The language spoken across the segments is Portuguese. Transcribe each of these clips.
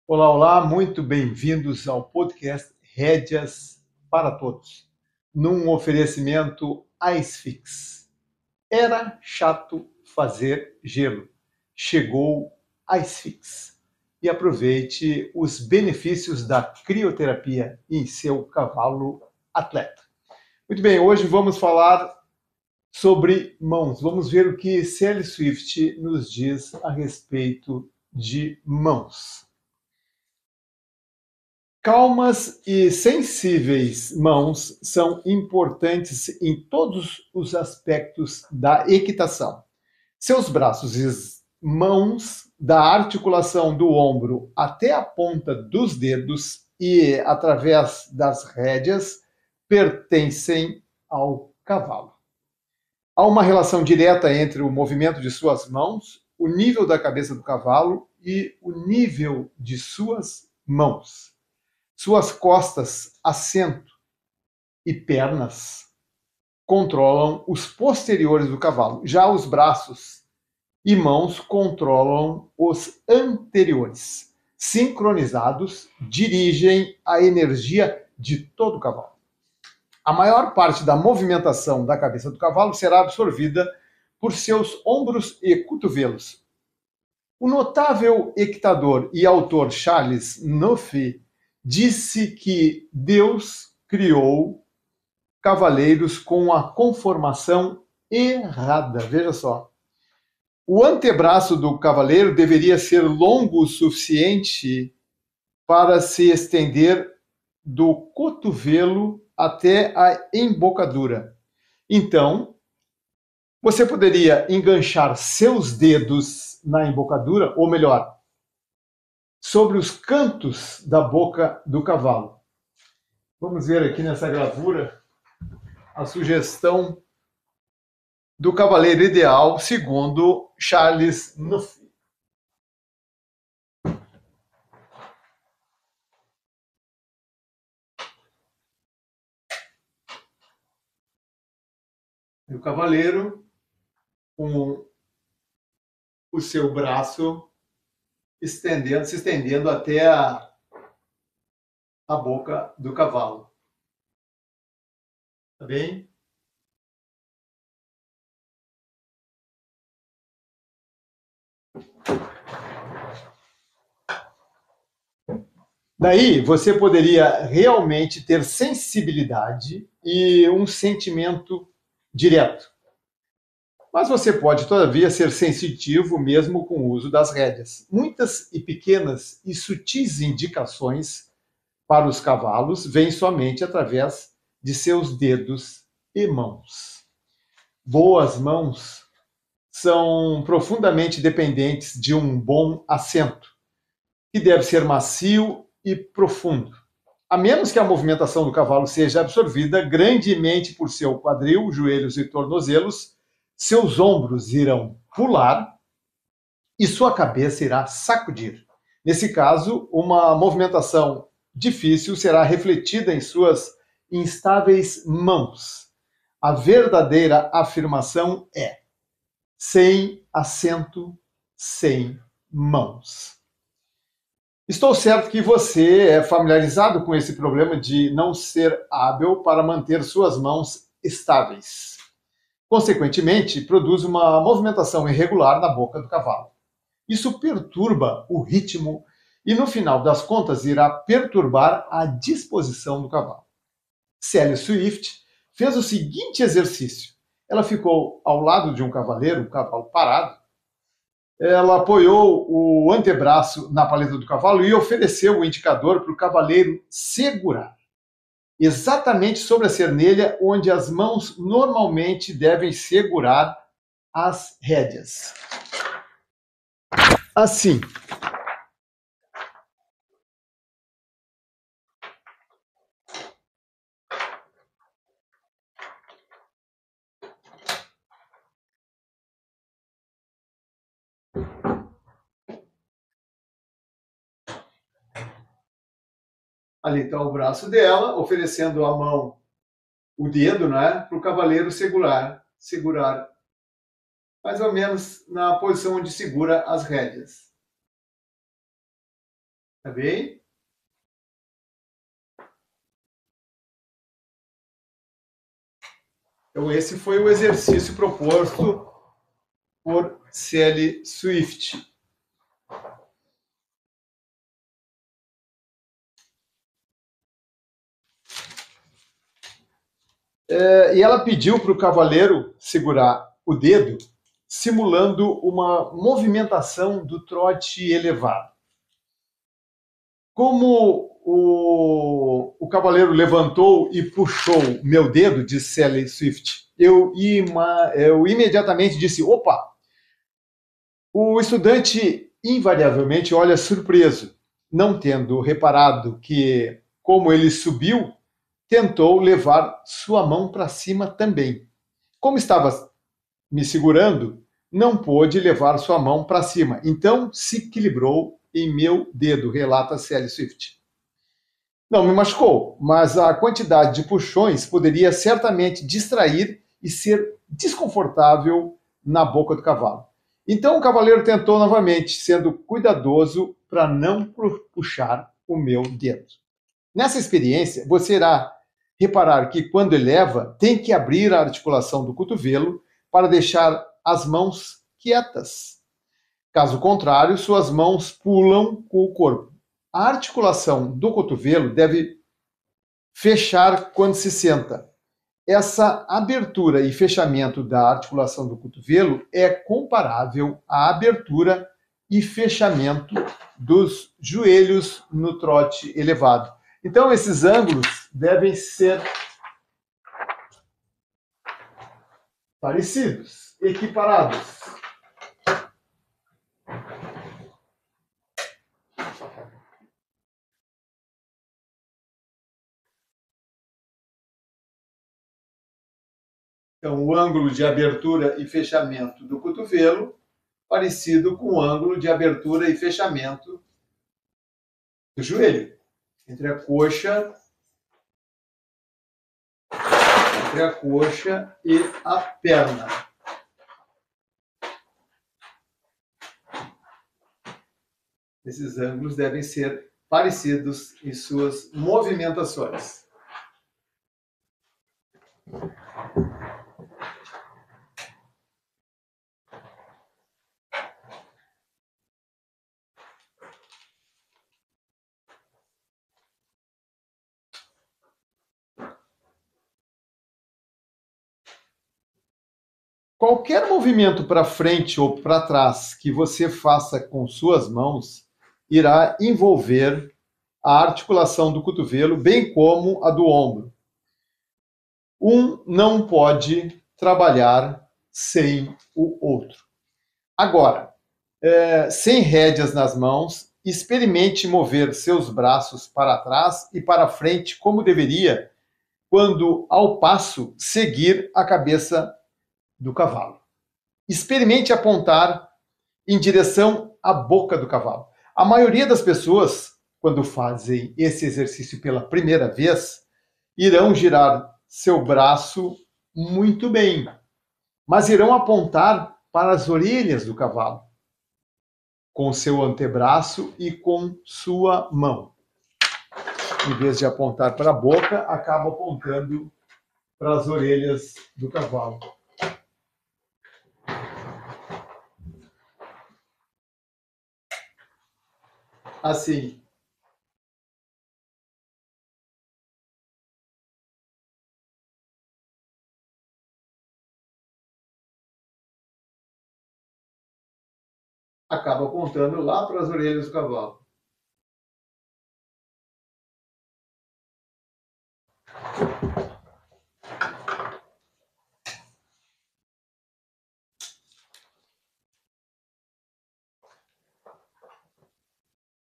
Olá, olá, muito bem-vindos ao podcast Rédeas para Todos, num oferecimento Icefix. Era chato fazer gelo. Chegou Icefix. E aproveite os benefícios da crioterapia em seu cavalo atleta. Muito bem, hoje vamos falar sobre mãos. Vamos ver o que Sally Swift nos diz a respeito de mãos. Calmas e sensíveis mãos são importantes em todos os aspectos da equitação. Seus braços e mãos, da articulação do ombro até a ponta dos dedos e através das rédeas, pertencem ao cavalo. Há uma relação direta entre o movimento de suas mãos, o nível da cabeça do cavalo e o nível de suas mãos. Suas costas, assento e pernas controlam os posteriores do cavalo. Já os braços e mãos controlam os anteriores. Sincronizados, dirigem a energia de todo o cavalo. A maior parte da movimentação da cabeça do cavalo será absorvida por seus ombros e cotovelos. O notável equitador e autor Charles Nuffy disse que Deus criou cavaleiros com a conformação errada. Veja só. O antebraço do cavaleiro deveria ser longo o suficiente para se estender do cotovelo até a embocadura. Então, você poderia enganchar seus dedos na embocadura, ou melhor, sobre os cantos da boca do cavalo. Vamos ver aqui nessa gravura a sugestão do cavaleiro ideal segundo Charles Nuffy. O cavaleiro com o seu braço se estendendo até a boca do cavalo. Tá bem? Daí você poderia realmente ter sensibilidade e um sentimento direto. Mas você pode, todavia, ser sensitivo mesmo com o uso das rédeas. Muitas e pequenas e sutis indicações para os cavalos vêm somente através de seus dedos e mãos. Boas mãos são profundamente dependentes de um bom assento, que deve ser macio e profundo. A menos que a movimentação do cavalo seja absorvida grandemente por seu quadril, joelhos e tornozelos, seus ombros irão pular e sua cabeça irá sacudir. Nesse caso, uma movimentação difícil será refletida em suas instáveis mãos. A verdadeira afirmação é: sem assento, sem mãos. Estou certo que você é familiarizado com esse problema de não ser hábil para manter suas mãos estáveis. Consequentemente, produz uma movimentação irregular na boca do cavalo. Isso perturba o ritmo e, no final das contas, irá perturbar a disposição do cavalo. Sally Swift fez o seguinte exercício. Ela ficou ao lado de um cavaleiro, um cavalo parado. Ela apoiou o antebraço na paleta do cavalo e ofereceu o indicador para o cavaleiro segurar. Exatamente sobre a cernelha, onde as mãos normalmente devem segurar as rédeas. Assim. Ali está o braço dela, oferecendo a mão, o dedo, né, para o cavaleiro segurar mais ou menos na posição onde segura as rédeas. Tá bem? Então, esse foi o exercício proposto por C.L. Swift. E ela pediu para o cavaleiro segurar o dedo, simulando uma movimentação do trote elevado. Como o cavaleiro levantou e puxou meu dedo, disse C.L. Swift, eu imediatamente disse, opa! O estudante invariavelmente olha surpreso, não tendo reparado que, como ele subiu, tentou levar sua mão para cima também. Como estava me segurando, não pôde levar sua mão para cima, então se equilibrou em meu dedo, relata C.L. Swift. Não me machucou, mas a quantidade de puxões poderia certamente distrair e ser desconfortável na boca do cavalo. Então o cavaleiro tentou novamente, sendo cuidadoso para não puxar o meu dedo. Nessa experiência, você irá reparar que quando eleva, tem que abrir a articulação do cotovelo para deixar as mãos quietas. Caso contrário, suas mãos pulam com o corpo. A articulação do cotovelo deve fechar quando se senta. Essa abertura e fechamento da articulação do cotovelo é comparável à abertura e fechamento dos joelhos no trote elevado. Então, esses ângulos devem ser parecidos, equiparados. Então, o ângulo de abertura e fechamento do cotovelo parecido com o ângulo de abertura e fechamento do joelho, entre a coxa e a perna. Esses ângulos devem ser parecidos em suas movimentações. Qualquer movimento para frente ou para trás que você faça com suas mãos irá envolver a articulação do cotovelo, bem como a do ombro. Um não pode trabalhar sem o outro. Agora, sem rédeas nas mãos, experimente mover seus braços para trás e para frente como deveria, quando ao passo seguir a cabeça do cavalo. Experimente apontar em direção à boca do cavalo. A maioria das pessoas, quando fazem esse exercício pela primeira vez, irão girar seu braço muito bem, mas irão apontar para as orelhas do cavalo, com seu antebraço e com sua mão. Em vez de apontar para a boca, acaba apontando para as orelhas do cavalo. Assim. Acaba apontando lá para as orelhas do cavalo.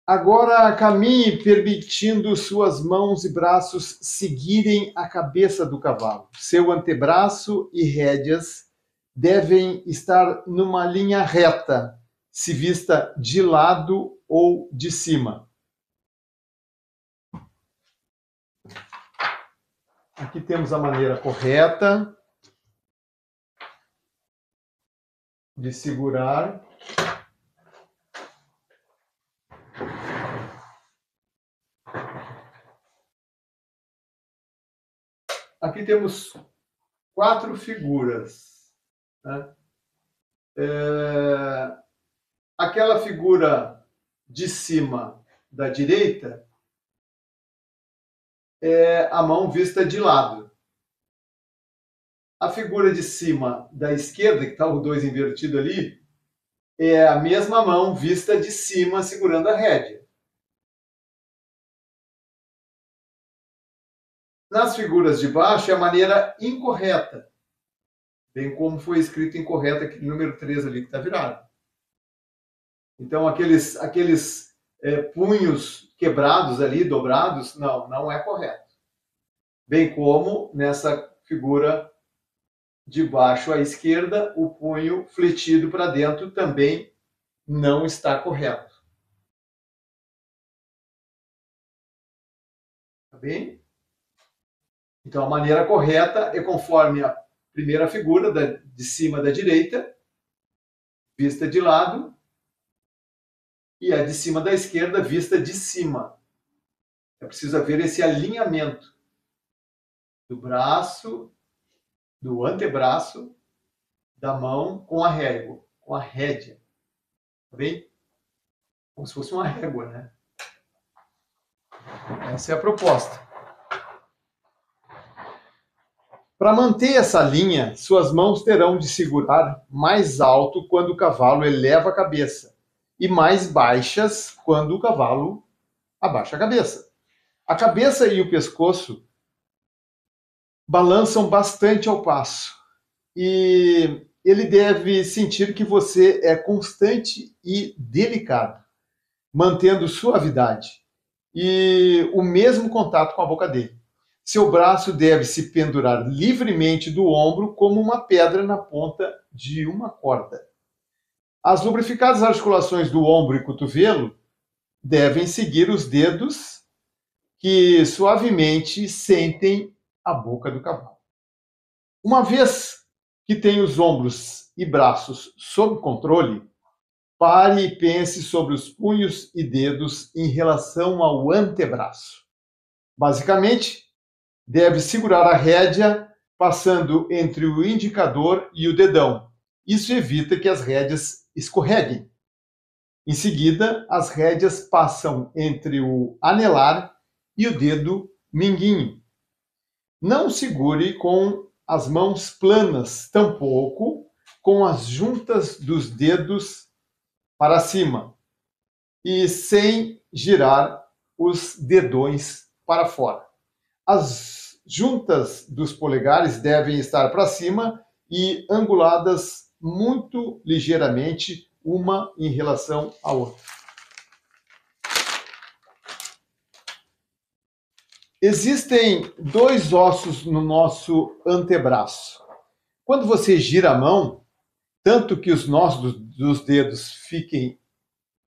Agora caminhe permitindo suas mãos e braços seguirem a cabeça do cavalo. Seu antebraço e rédeas devem estar numa linha reta, se vista de lado ou de cima. Aqui temos a maneira correta de segurar. Aqui temos 4 figuras, né? Aquela figura de cima da direita é a mão vista de lado. A figura de cima da esquerda, que está o 2 invertido ali, é a mesma mão vista de cima segurando a rédea. Nas figuras de baixo é a maneira incorreta, bem como foi escrito incorreto aquele número 3 ali que está virado. Então, aqueles punhos quebrados ali, dobrados, não é correto. Bem como nessa figura de baixo à esquerda, o punho fletido para dentro também não está correto. Tá bem? Então, a maneira correta é conforme a primeira figura de cima da direita, vista de lado, e a de cima da esquerda, vista de cima. É preciso haver esse alinhamento do braço, do antebraço, da mão com a régua, com a rédea. Tá bem? Como se fosse uma régua, né? Essa é a proposta. Para manter essa linha, suas mãos terão de segurar mais alto quando o cavalo eleva a cabeça e mais baixas quando o cavalo abaixa a cabeça. A cabeça e o pescoço balançam bastante ao passo e ele deve sentir que você é constante e delicado, mantendo suavidade e o mesmo contato com a boca dele. Seu braço deve se pendurar livremente do ombro como uma pedra na ponta de uma corda. As lubrificadas articulações do ombro e cotovelo devem seguir os dedos que suavemente sentem a boca do cavalo. Uma vez que tem os ombros e braços sob controle, pare e pense sobre os punhos e dedos em relação ao antebraço. Basicamente, deve segurar a rédea passando entre o indicador e o dedão. Isso evita que as rédeas escorreguem. Em seguida, as rédeas passam entre o anelar e o dedo mindinho. Não segure com as mãos planas, tampouco com as juntas dos dedos para cima e sem girar os dedões para fora. As juntas dos polegares devem estar para cima e anguladas muito ligeiramente, uma em relação à outra. Existem 2 ossos no nosso antebraço. Quando você gira a mão, tanto que os nós dos dedos fiquem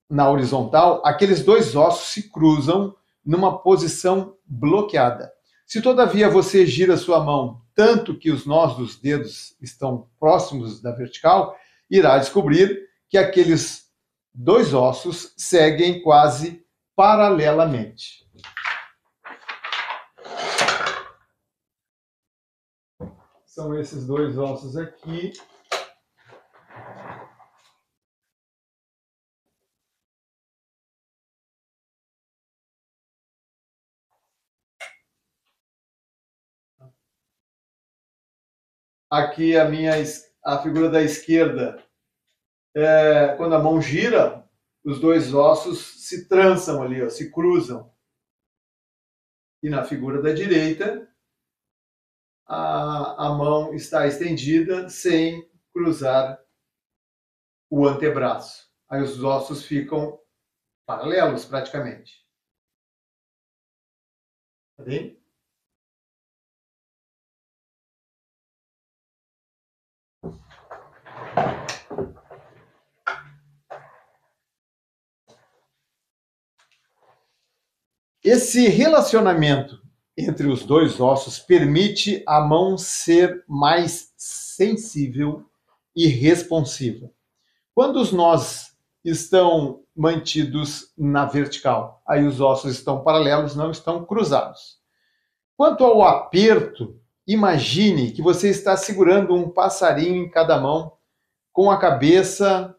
na horizontal, aqueles 2 ossos se cruzam numa posição bloqueada. Se, todavia, você gira sua mão tanto que os nós dos dedos estão próximos da vertical, irá descobrir que aqueles 2 ossos seguem quase paralelamente. São esses 2 ossos aqui. Aqui a figura da esquerda, quando a mão gira, os 2 ossos se trançam ali, ó, se cruzam. E na figura da direita, a mão está estendida sem cruzar o antebraço. Aí os ossos ficam paralelos praticamente. Tá bem? Esse relacionamento entre os 2 ossos permite a mão ser mais sensível e responsiva. Quando os nós estão mantidos na vertical. Aí os ossos estão paralelos, não estão cruzados. Quanto ao aperto, imagine que você está segurando um passarinho em cada mão, com a cabeça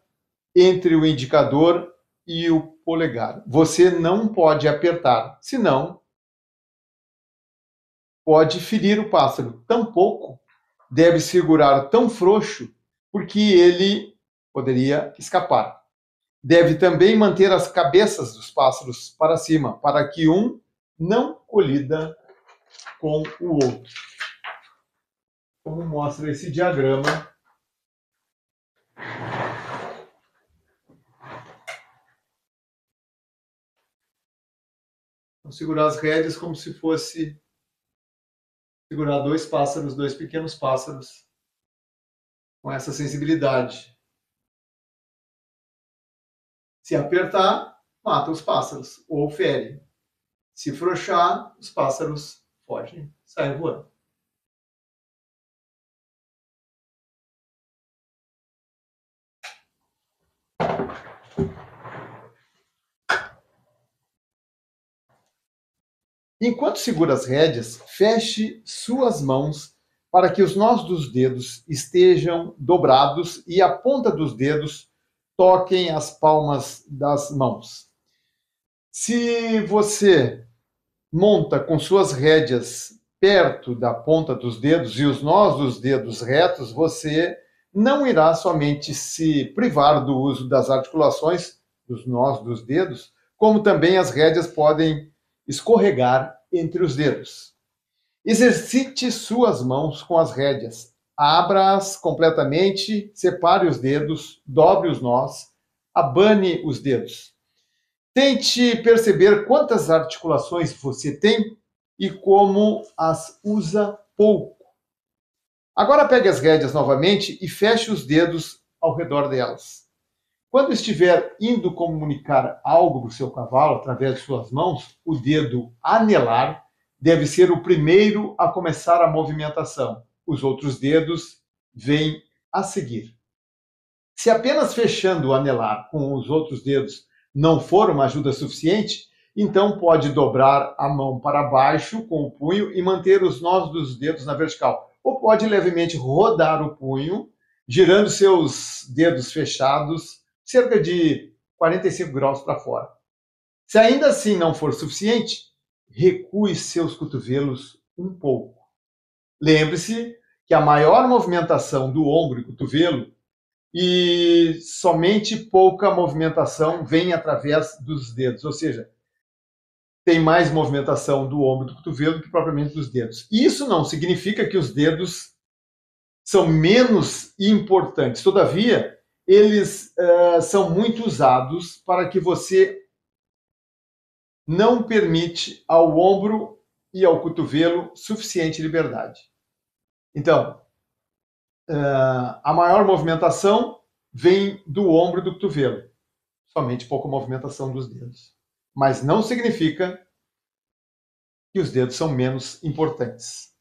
entre o indicador e o polegar. Você não pode apertar, senão pode ferir o pássaro. Tampouco deve segurar tão frouxo, porque ele poderia escapar. Deve também manter as cabeças dos pássaros para cima, para que um não colida com o outro. Como mostra esse diagrama, vou segurar as rédeas como se fosse segurar dois pássaros, dois pequenos pássaros, com essa sensibilidade. Se apertar, mata os pássaros ou fere. Se frouxar, os pássaros fogem, saem voando. Enquanto segura as rédeas, feche suas mãos para que os nós dos dedos estejam dobrados e a ponta dos dedos toquem as palmas das mãos. Se você monta com suas rédeas perto da ponta dos dedos e os nós dos dedos retos, você não irá somente se privar do uso das articulações dos nós dos dedos, como também as rédeas podem escorregar entre os dedos. Exercite suas mãos com as rédeas. Abra-as completamente, separe os dedos, dobre os nós, abane os dedos. Tente perceber quantas articulações você tem e como as usa pouco. Agora pegue as rédeas novamente e feche os dedos ao redor delas. Quando estiver indo comunicar algo para o seu cavalo através de suas mãos, o dedo anelar deve ser o primeiro a começar a movimentação. Os outros dedos vêm a seguir. Se apenas fechando o anelar com os outros dedos não for uma ajuda suficiente, então pode dobrar a mão para baixo com o punho e manter os nós dos dedos na vertical. Ou pode levemente rodar o punho, girando seus dedos fechados cerca de 45 graus para fora. Se ainda assim não for suficiente, recue seus cotovelos um pouco. Lembre-se que a maior movimentação do ombro e cotovelo e somente pouca movimentação vem através dos dedos, ou seja, tem mais movimentação do ombro e do cotovelo do que propriamente dos dedos. Isso não significa que os dedos são menos importantes. Todavia, eles são muito usados para que você não permite ao ombro e ao cotovelo suficiente liberdade. Então, a maior movimentação vem do ombro e do cotovelo. Somente pouca movimentação dos dedos. Mas não significa que os dedos são menos importantes.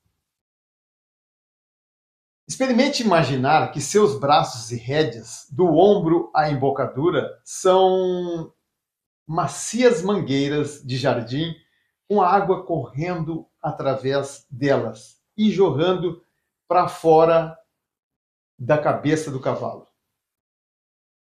Experimente imaginar que seus braços e rédeas, do ombro à embocadura, são macias mangueiras de jardim com a água correndo através delas e jorrando para fora da cabeça do cavalo.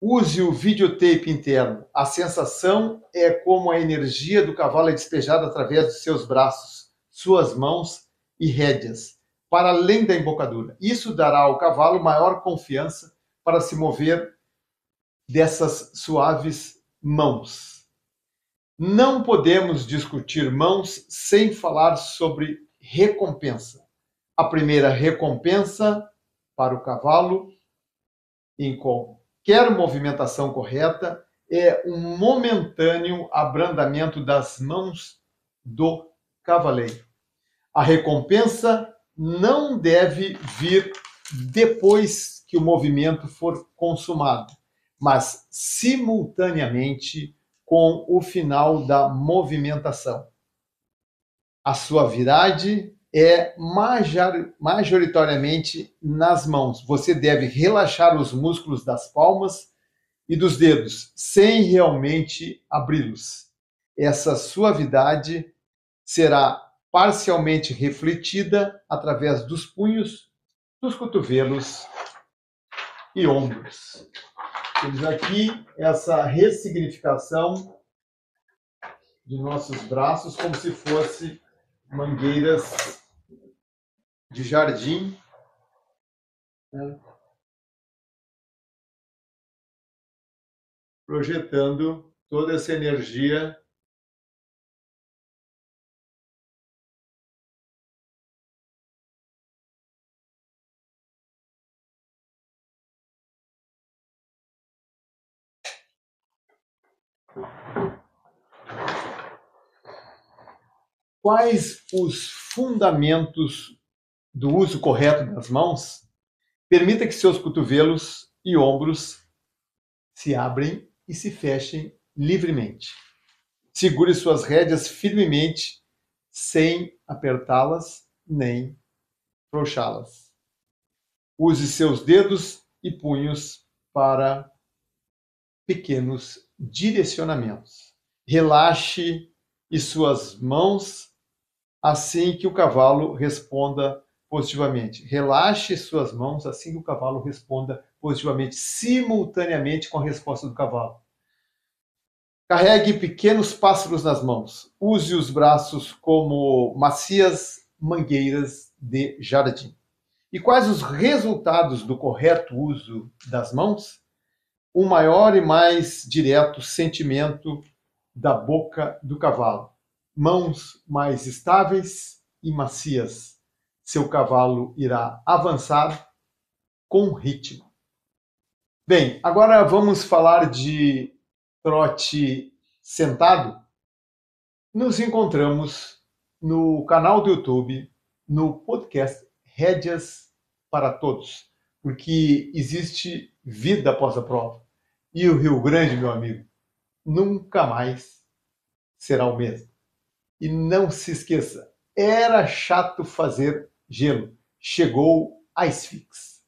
Use o videotape interno. A sensação é como a energia do cavalo é despejada através de seus braços, suas mãos e rédeas, para além da embocadura. Isso dará ao cavalo maior confiança para se mover dessas suaves mãos. Não podemos discutir mãos sem falar sobre recompensa. A primeira recompensa para o cavalo, em qualquer movimentação correta, é um momentâneo abrandamento das mãos do cavaleiro. A recompensa não deve vir depois que o movimento for consumado, mas simultaneamente com o final da movimentação. A suavidade é majoritariamente nas mãos. Você deve relaxar os músculos das palmas e dos dedos, sem realmente abri-los. Essa suavidade será parcialmente refletida através dos punhos, dos cotovelos e ombros. Temos aqui essa ressignificação de nossos braços como se fosse mangueiras de jardim, né? Projetando toda essa energia quais os fundamentos do uso correto das mãos. Permita que seus cotovelos e ombros se abrem e se fechem livremente. Segure suas rédeas firmemente, sem apertá-las nem frouxá-las. Use seus dedos e punhos para pequenos direcionamentos. Relaxe suas mãos assim que o cavalo responda positivamente. Relaxe suas mãos assim que o cavalo responda positivamente, simultaneamente com a resposta do cavalo. Carregue pequenos pássaros nas mãos. Use os braços como macias mangueiras de jardim. E quais os resultados do correto uso das mãos? Um maior e mais direto sentimento da boca do cavalo. Mãos mais estáveis e macias. Seu cavalo irá avançar com ritmo. Bem, agora vamos falar de trote sentado. Nos encontramos no canal do YouTube, no podcast Rédeas para Todos, porque existe vida após a prova. E o Rio Grande, meu amigo, nunca mais será o mesmo. E não se esqueça, era chato fazer gelo. Chegou a Isfix.